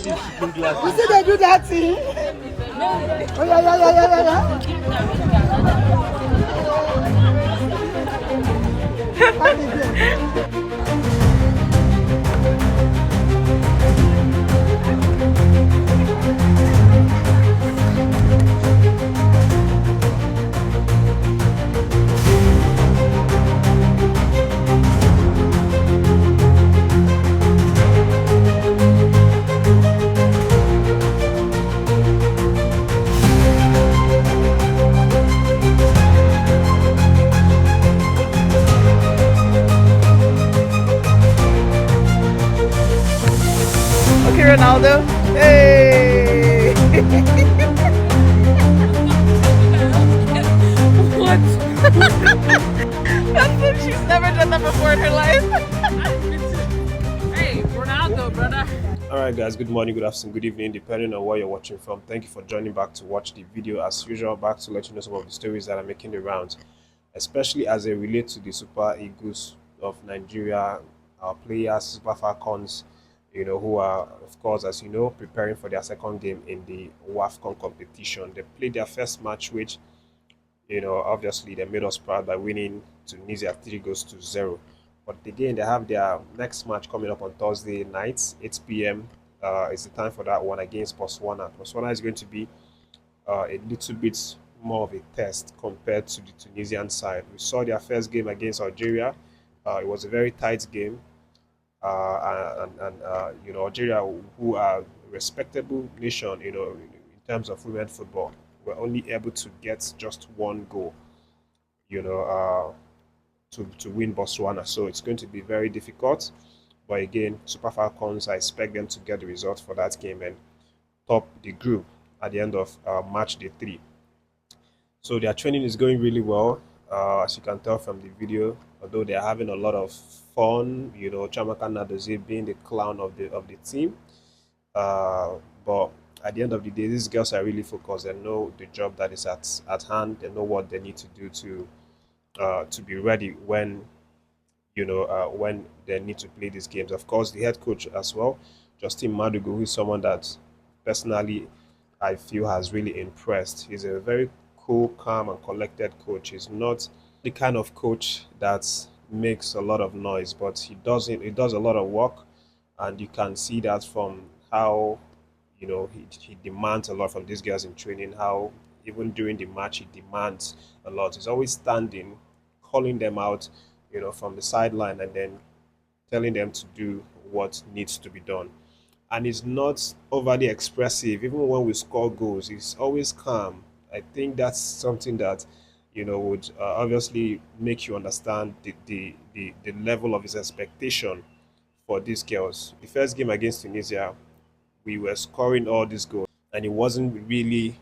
You see they do that thing? Oh yeah. Okay, Ronaldo. Hey! What? She's never done that before in her life. Hey, Ronaldo, brother. Alright guys, good morning, good afternoon, good evening, depending on where you're watching from. Thank you for joining back to watch the video. As usual, back to let you know some of the stories that are making the rounds, especially as they relate to the Super Eagles of Nigeria, our players, Super Falcons, who are, of course, as you know, preparing for their second game in the WAFCON competition. They played their first match, which, obviously they made us proud by winning Tunisia 3-0. But again, they have their next match coming up on Thursday night, 8 p.m. It's the time for that one against Botswana. Botswana is going to be a little bit more of a test compared to the Tunisian side. We saw their first game against Algeria. It was a very tight game. Algeria, who are a respectable nation, in terms of women football, were only able to get just one goal, to win Botswana. So it's going to be very difficult. But again, Super Falcons, I expect them to get the result for that game and top the group at the end of match day 3. So their training is going really well, as you can tell from the video. Although they are having a lot of fun, Chamaka Nadozie being the clown of the team. But at the end of the day, these girls are really focused. They know the job that is at hand. They know what they need to do to be ready when when they need to play these games. Of course, the head coach as well, Justin Madugu, who is someone that personally I feel has really impressed. He's a very cool, calm, and collected coach. He's not the kind of coach that makes a lot of noise, but he doesn't. He does a lot of work, and you can see that from how he demands a lot from these girls in training. How even during the match he demands a lot. He's always standing, calling them out, from the sideline, and then telling them to do what needs to be done. And he's not overly expressive. Even when we score goals, he's always calm. I think that's something that would obviously make you understand the level of his expectation for these girls. The first game against Tunisia, we were scoring all these goals, and it wasn't really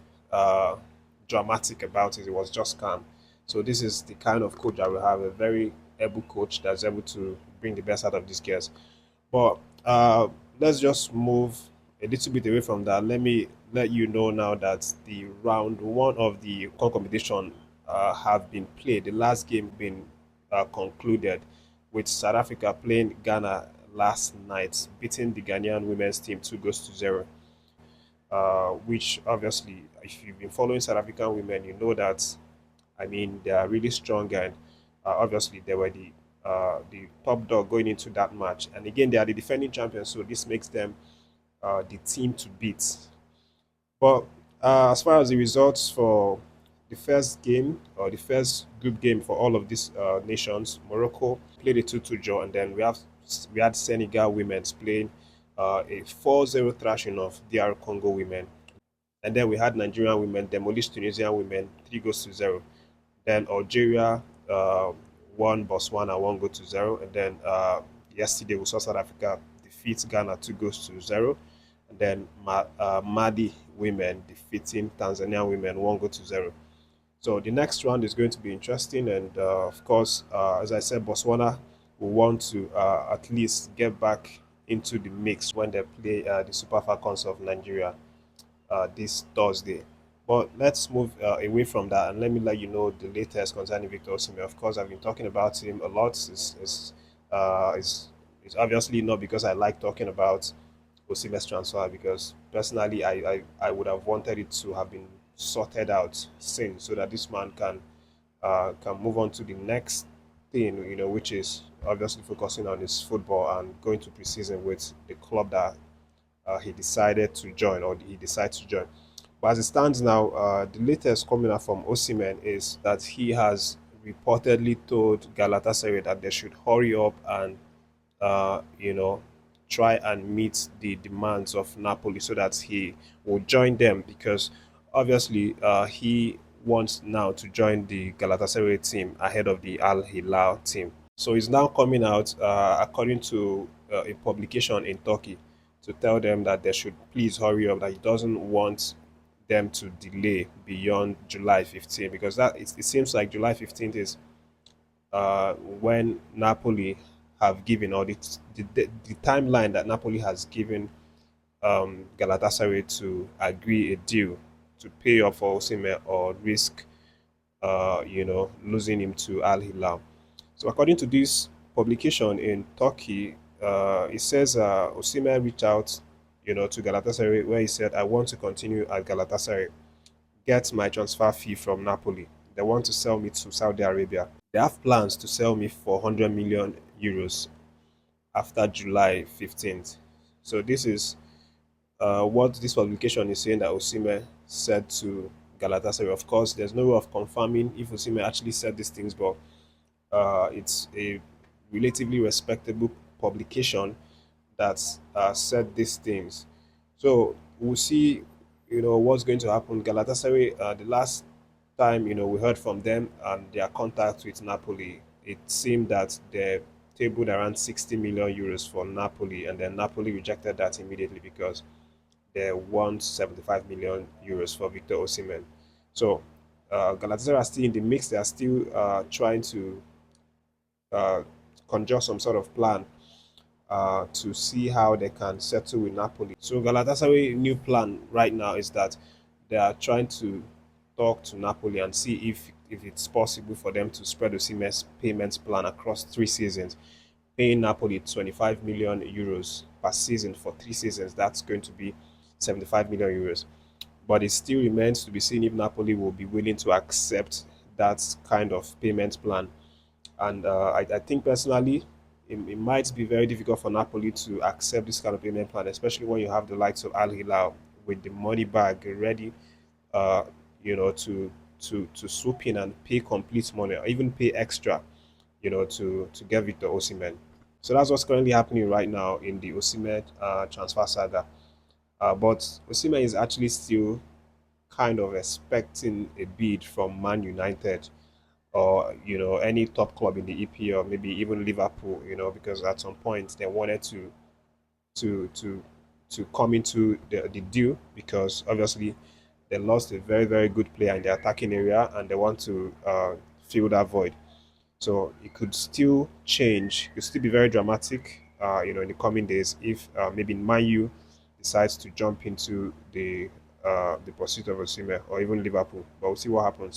dramatic about it. It was just calm. So this is the kind of coach that will have, a very able coach that's able to bring the best out of these girls. But let's just move a little bit away from that. Let me let you know now that the round 1 of the competition have been played. The last game been concluded with South Africa playing Ghana last night, beating the Ghanaian women's team 2-0. Which obviously, if you've been following South African women, you know that, I mean, they are really strong, and obviously they were the top dog going into that match. And again, they are the defending champions, so this makes them the team to beat. But as far as the results for the first game, or the first group game for all of these nations, Morocco played a 2-2 draw, and then we had Senegal women playing a 4-0 thrashing of DR Congo women. And then we had Nigerian women demolish Tunisian women 3-0. Then Algeria won Botswana 1-0. And then yesterday we saw South Africa defeat Ghana 2-0. And then Mali women defeating Tanzanian women 1-0. So the next round is going to be interesting. And of course, as I said, Botswana will want to at least get back into the mix when they play the Super Falcons of Nigeria this Thursday. But let's move away from that, and let me let you know the latest concerning Victor Osimhen. Of course, I've been talking about him a lot. It's obviously not because I like talking about Osimhen's transfer, because personally I would have wanted it to have been sorted out since, so that this man can move on to the next thing, which is obviously focusing on his football and going to preseason with the club that he decided to join, or he decides to join. But as it stands now, the latest coming out from Osimhen is that he has reportedly told Galatasaray that they should hurry up and uh, you know, try and meet the demands of Napoli so that he will join them, because obviously he wants now to join the Galatasaray team ahead of the Al Hilal team. So he's now coming out, according to a publication in Turkey, to tell them that they should please hurry up, that he doesn't want them to delay beyond July 15th, because it seems like July 15th is when Napoli have given, or the timeline that Napoli has given Galatasaray to agree a deal to pay up for Osimhen or risk, losing him to Al Hilal. So according to this publication in Turkey, it says Osimhen reached out, to Galatasaray, where he said, "I want to continue at Galatasaray, get my transfer fee from Napoli. They want to sell me to Saudi Arabia. They have plans to sell me for 100 million euros after July 15th." So this is what this publication is saying that Osimhen said to Galatasaray. Of course, there's no way of confirming if Osimhen actually said these things, but it's a relatively respectable publication that said these things. So we'll see, what's going to happen. Galatasaray, the last time, we heard from them and their contact with Napoli, it seemed that they tabled around 60 million euros for Napoli, and then Napoli rejected that immediately because they want 75 million euros for Victor Osimhen. So Galatasaray are still in the mix. They are still trying to uh, conjure some sort of plan to see how they can settle with Napoli. So Galatasaray new plan right now is that they are trying to talk to Napoli and see if it's possible for them to spread Osimhen's payments plan across 3 seasons, paying Napoli 25 million euros per season for 3 seasons. That's going to be 75 million euros. But it still remains to be seen if Napoli will be willing to accept that kind of payment plan. And I think personally, it might be very difficult for Napoli to accept this kind of payment plan, especially when you have the likes of Al Hilal with the money bag ready, uh, to swoop in and pay complete money, or even pay extra, to get Victor Osimhen. So that's what's currently happening right now in the Osimhen transfer saga. But Osimhen is actually still kind of expecting a bid from Man United, or any top club in the EPL, maybe even Liverpool, because at some point they wanted to to to come into the deal, because obviously they lost a very very good player in the attacking area and they want to fill that void. So it could still change. It could still be very dramatic, in the coming days if maybe Man U decides to jump into the pursuit of Osimhen, or even Liverpool. But we'll see what happens.